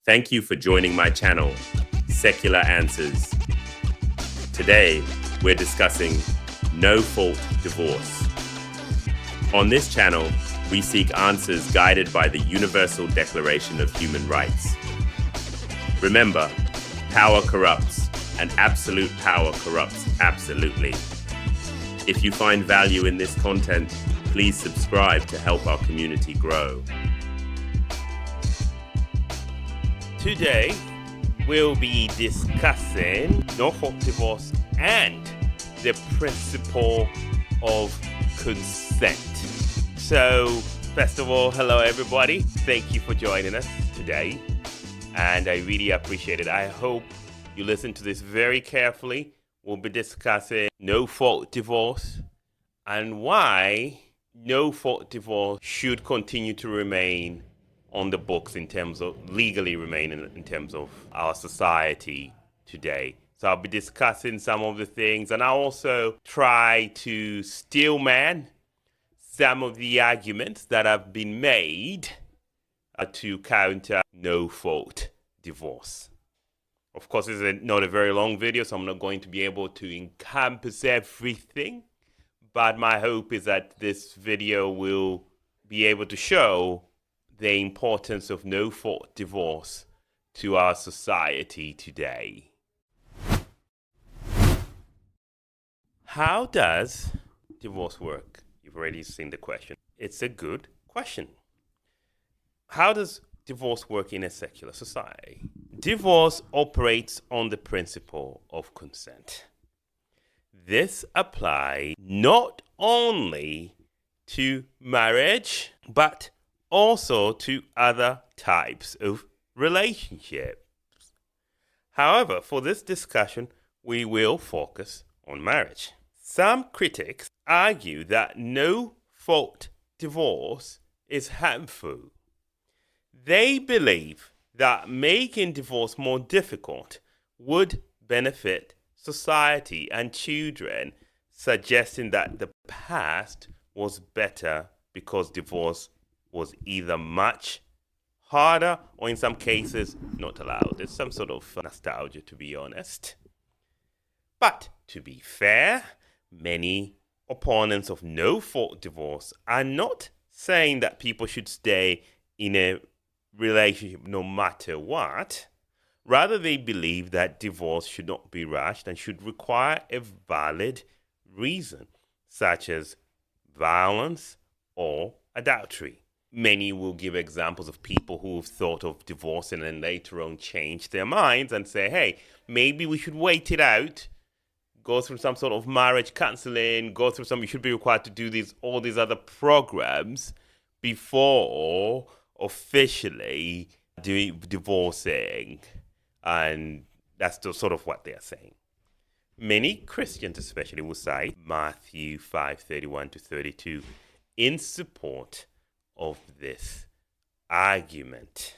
Thank you for joining my channel, Secular Answers. Today, we're discussing no-fault divorce. On this channel, we seek answers guided by the Universal Declaration of Human Rights. Remember, power corrupts, and absolute power corrupts absolutely. If you find value in this content, please subscribe to help our community grow. Today, we'll be discussing no-fault divorce and the principle of consent. So, first of all, hello everybody. Thank you for joining us today, and I really appreciate it. I hope you listen to this very carefully. We'll be discussing no-fault divorce and why no-fault divorce should continue to remain on the books in terms of legally remain in terms of our society today. So I'll be discussing some of the things, and I'll also try to steelman some of the arguments that have been made to counter no-fault divorce. Of course, this is not a very long video, so I'm not going to be able to encompass everything, but my hope is that this video will be able to show the importance of no-fault divorce to our society today. How does divorce work? You've already seen the question. It's a good question. How does divorce work in a secular society? Divorce operates on the principle of consent. This applies not only to marriage, but also to other types of relationships. However, for this discussion, we will focus on marriage. Some critics argue that no-fault divorce is harmful. They believe that making divorce more difficult would benefit society and children, suggesting that the past was better because divorce was either much harder or in some cases not allowed. There's some sort of nostalgia, to be honest. But to be fair, many opponents of no-fault divorce are not saying that people should stay in a relationship no matter what. Rather, they believe that divorce should not be rushed and should require a valid reason, such as violence or adultery. Many will give examples of people who have thought of divorce and then later on change their minds and say, hey, maybe we should wait it out, go through some sort of marriage counseling, you should be required to do all these other programs before officially divorcing. And that's sort of what they're saying. Many Christians especially will cite Matthew 5:31 to 32 in support of this argument.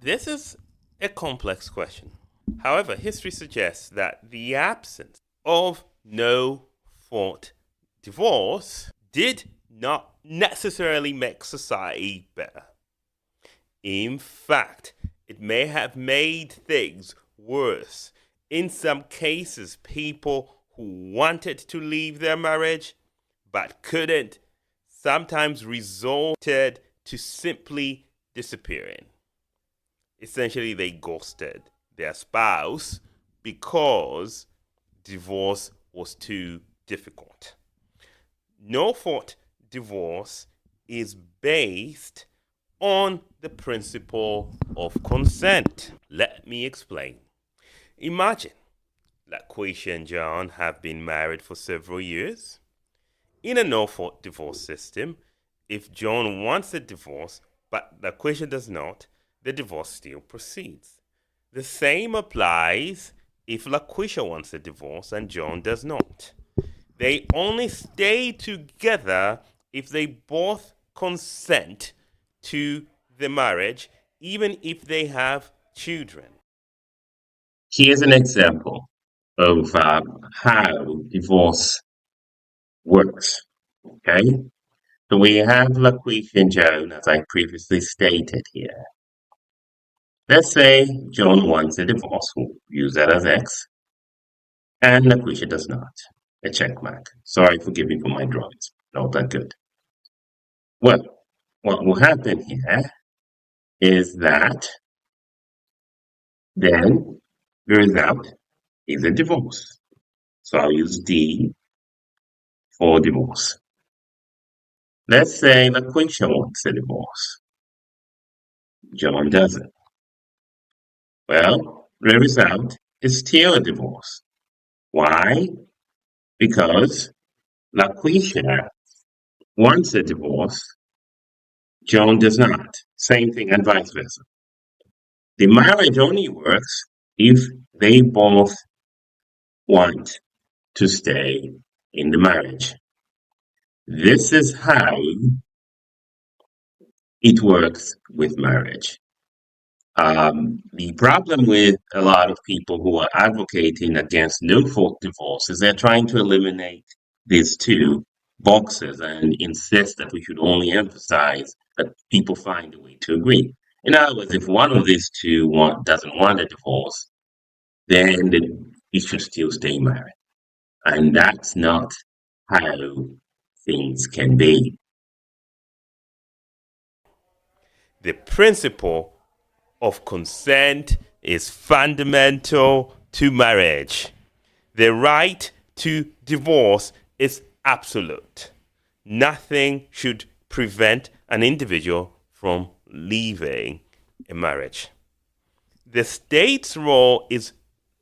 This is a complex question. However, history suggests that the absence of no-fault divorce did not necessarily make society better. In fact, it may have made things worse. In some cases, people who wanted to leave their marriage but couldn't sometimes resorted to simply disappearing. Essentially, they ghosted their spouse because divorce was too difficult. No-fault divorce is based on the principle of consent. Let me explain. Imagine LaQuisha and John have been married for several years. In a no-fault divorce system, if John wants a divorce but LaQuisha does not, the divorce still proceeds. The same applies if LaQuisha wants a divorce and John does not. They only stay together if they both consent to the marriage, even if they have children. Here's an example of how divorce works. Okay, So we have LaQuisha and Joan, as I previously stated here. Let's say Joan wants a divorce. We'll use that as X. And LaQuisha does not. A check mark. Sorry, forgive me for my drawings. Not that good. Well, what will happen here is that then the result is a divorce. So I'll use D for divorce. Let's say LaQuisha wants a divorce. John doesn't. Well, the result is still a divorce. Why? Because LaQuisha wants a divorce, Joan does not. Same thing and vice versa. The marriage only works if they both want to stay in the marriage. This is how it works with marriage. The problem with a lot of people who are advocating against no fault divorce is they're trying to eliminate these two boxes and insist that we should only emphasize that people find a way to agree. In other words, if one of these two doesn't want a divorce, then it should still stay married. And that's not how things can be. The principle of consent is fundamental to marriage. The right to divorce is absolute. Nothing should prevent an individual from leaving a marriage. The state's role is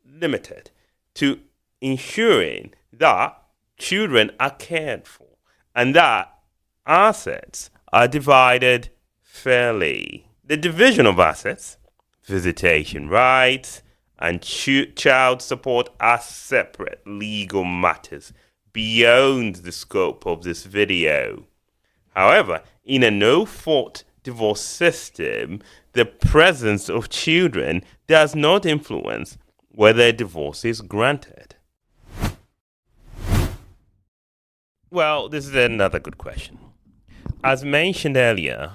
limited to ensuring that children are cared for and that assets are divided fairly. The division of assets, visitation rights, and child support are separate legal matters beyond the scope of this video. However, in a no-fault divorce system, the presence of children does not influence whether a divorce is granted. Well, this is another good question. As mentioned earlier,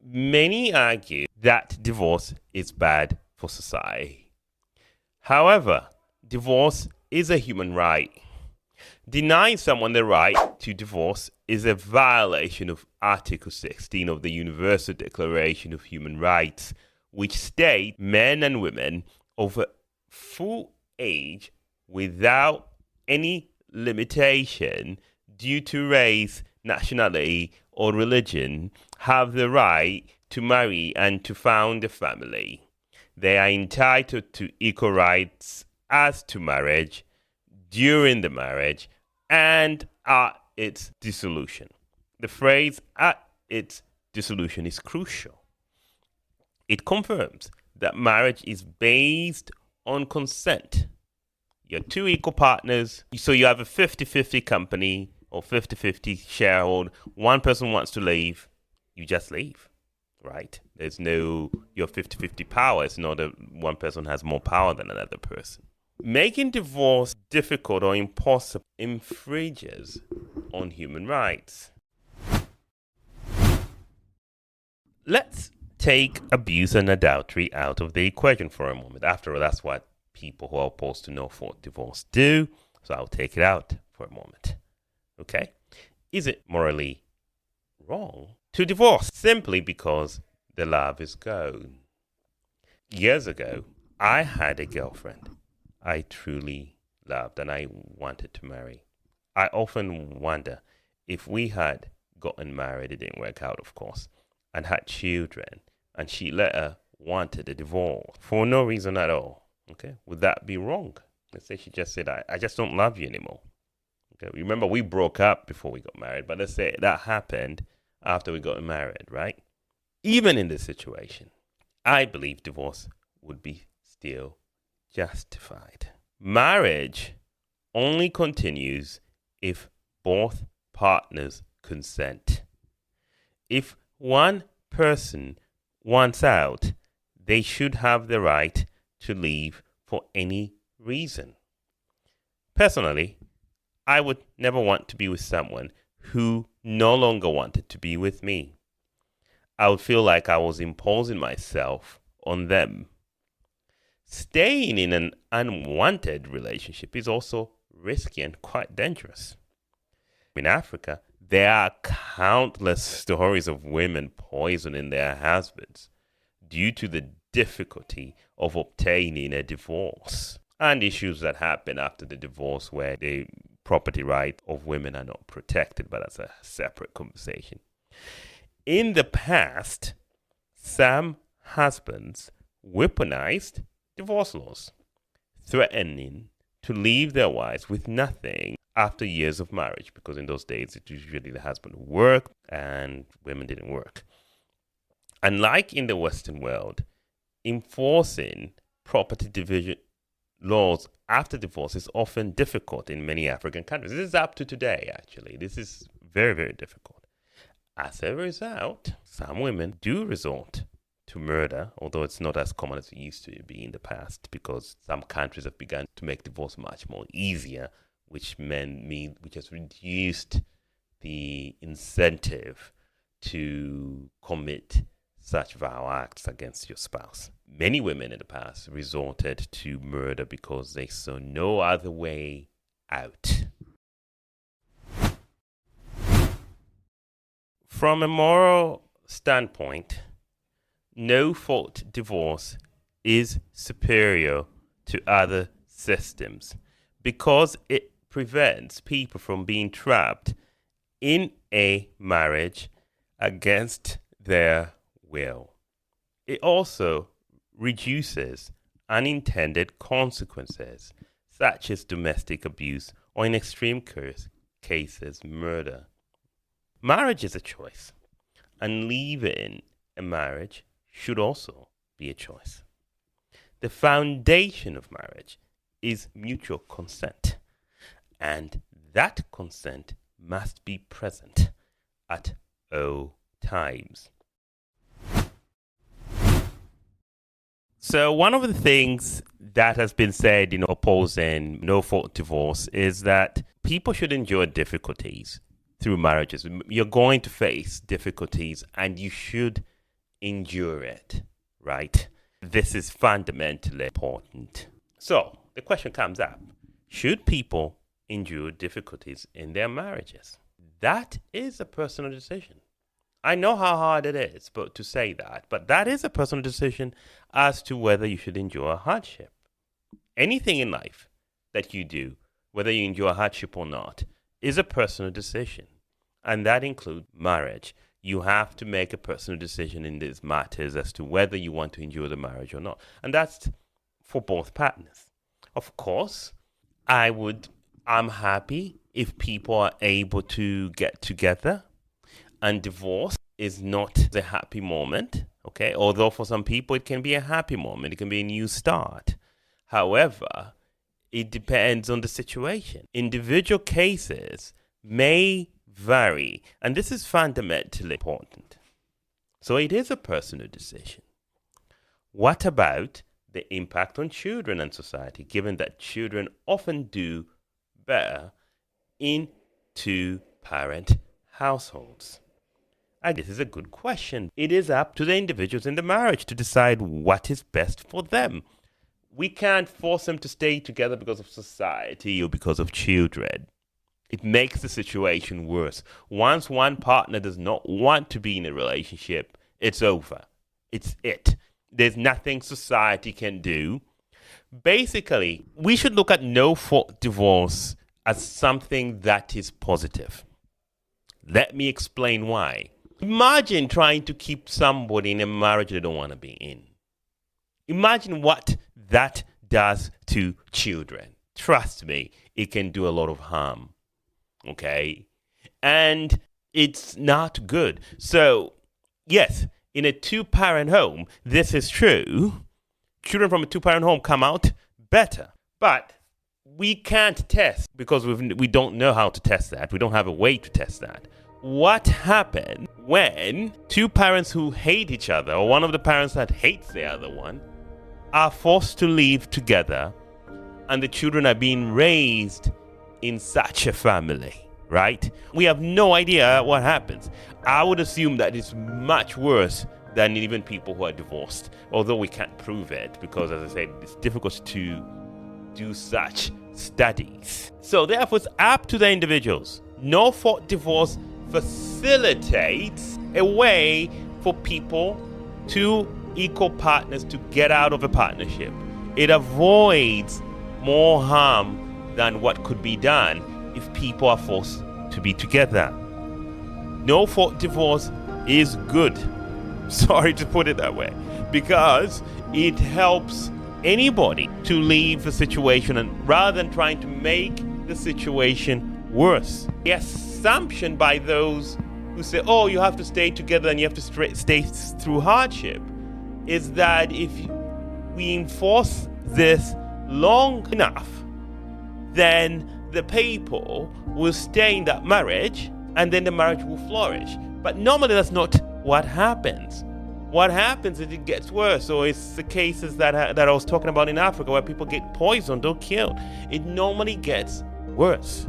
many argue that divorce is bad for society. However, divorce is a human right. Denying someone the right to divorce is a violation of Article 16 of the Universal Declaration of Human Rights, which states men and women of a full age without any limitation due to race, nationality, or religion have the right to marry and to found a family. They are entitled to equal rights as to marriage, during the marriage, and at its dissolution. The phrase at its dissolution is crucial. It confirms that marriage is based on consent. You're two equal partners, so you have a 50-50 company or 50-50 sharehold. One person wants to leave, you just leave, right? There's no your 50-50 power. It's not that one person has more power than another person. Making divorce difficult or impossible infringes on human rights. Let's take abuse and adultery out of the equation for a moment. After all, that's what people who are opposed to no-fault divorce do. So I'll take it out for a moment. Okay? Is it morally wrong to divorce simply because the love is gone? Years ago, I had a girlfriend I truly loved and I wanted to marry. I often wonder if we had gotten married, it didn't work out, of course, and had children, and she later wanted a divorce for no reason at all. Okay, would that be wrong? Let's say she just said, I just don't love you anymore. Okay, remember we broke up before we got married, but let's say that happened after we got married, right? Even in this situation, I believe divorce would be still justified. Marriage only continues if both partners consent. If one person wants out, they should have the right to leave for any reason. Personally, I would never want to be with someone who no longer wanted to be with me. I would feel like I was imposing myself on them. Staying in an unwanted relationship is also risky and quite dangerous. In Africa, there are countless stories of women poisoning their husbands due to the difficulty of obtaining a divorce and issues that happen after the divorce where the property rights of women are not protected, but that's a separate conversation. In the past, some husbands weaponized divorce laws, threatening to leave their wives with nothing after years of marriage, because in those days it usually the husband worked and women didn't work. Unlike in the Western world, enforcing property division laws after divorce is often difficult in many African countries. This is up to today, actually. This is very, very difficult. As a result, some women do resort to murder, although it's not as common as it used to be in the past, because some countries have begun to make divorce much more easier, which has reduced the incentive to commit such vile acts against your spouse. Many women in the past resorted to murder because they saw no other way out. From a moral standpoint, no-fault divorce is superior to other systems because it prevents people from being trapped in a marriage against their will. It also reduces unintended consequences such as domestic abuse or, in extreme cases, murder. Marriage is a choice, and leaving a marriage should also be a choice. The foundation of marriage is mutual consent, and that consent must be present at all times. So one of the things that has been said in opposing no-fault divorce is that people should endure difficulties through marriages. You're going to face difficulties and you should endure it, right? This is fundamentally important. So the question comes up, should people endure difficulties in their marriages? That is a personal decision. I know how hard it is to say that, but that is a personal decision as to whether you should endure a hardship. Anything in life that you do, whether you endure a hardship or not, is a personal decision. And that includes marriage. You have to make a personal decision in these matters as to whether you want to endure the marriage or not. And that's for both partners. Of course, I'm happy if people are able to get together. And divorce is not a happy moment, okay? Although for some people it can be a happy moment. It can be a new start. However, it depends on the situation. Individual cases may vary, and this is fundamentally important. So it is a personal decision. What about the impact on children and society, given that children often do better in two-parent households? And this is a good question. It is up to the individuals in the marriage to decide what is best for them. We can't force them to stay together because of society or because of children. It makes the situation worse. Once one partner does not want to be in a relationship, it's over. It's it. There's nothing society can do. Basically, we should look at no-fault divorce as something that is positive. Let me explain why. Imagine trying to keep somebody in a marriage they don't want to be in. Imagine what that does to children. Trust me, it can do a lot of harm. Okay? And it's not good. So, yes, in a two-parent home, this is true. Children from a two-parent home come out better. But we can't test because we don't know how to test that. We don't have a way to test that. What happens when two parents who hate each other, or one of the parents that hates the other one, are forced to live together and the children are being raised in such a family, right? We have no idea what happens. I would assume that it's much worse than even people who are divorced, although we can't prove it because, as I said, it's difficult to do such studies. So therefore, it's up to the individuals. No-fault divorce facilitates a way for people, two equal partners, to get out of a partnership. It avoids more harm than what could be done if people are forced to be together. No-fault divorce is good. Sorry to put it that way, because it helps anybody to leave the situation, and rather than trying to make the situation worse. The assumption by those who say, oh, you have to stay together and you have to stay through hardship, is that if we enforce this long enough, then the people will stay in that marriage and then the marriage will flourish. But normally that's not what happens. What happens is it gets worse. So it's the cases that I was talking about in Africa where people get poisoned or killed. It normally gets worse.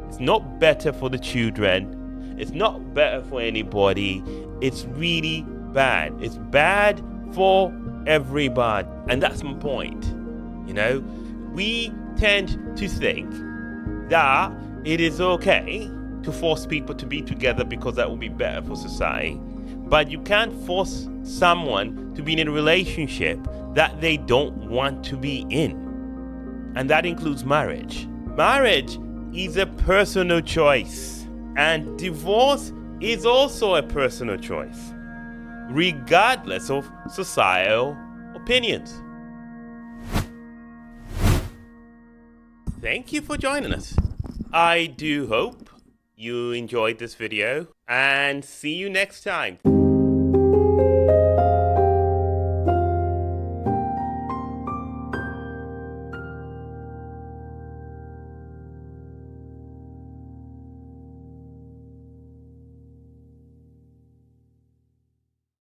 It's not better for the children. It's not better for anybody. It's really bad. It's bad for everybody. And that's my point. You know, we tend to think that it is okay to force people to be together because that will be better for society. But you can't force someone to be in a relationship that they don't want to be in. And that includes marriage. Marriage is a personal choice. And divorce is also a personal choice, regardless of societal opinions. Thank you for joining us. I do hope you enjoyed this video, and see you next time.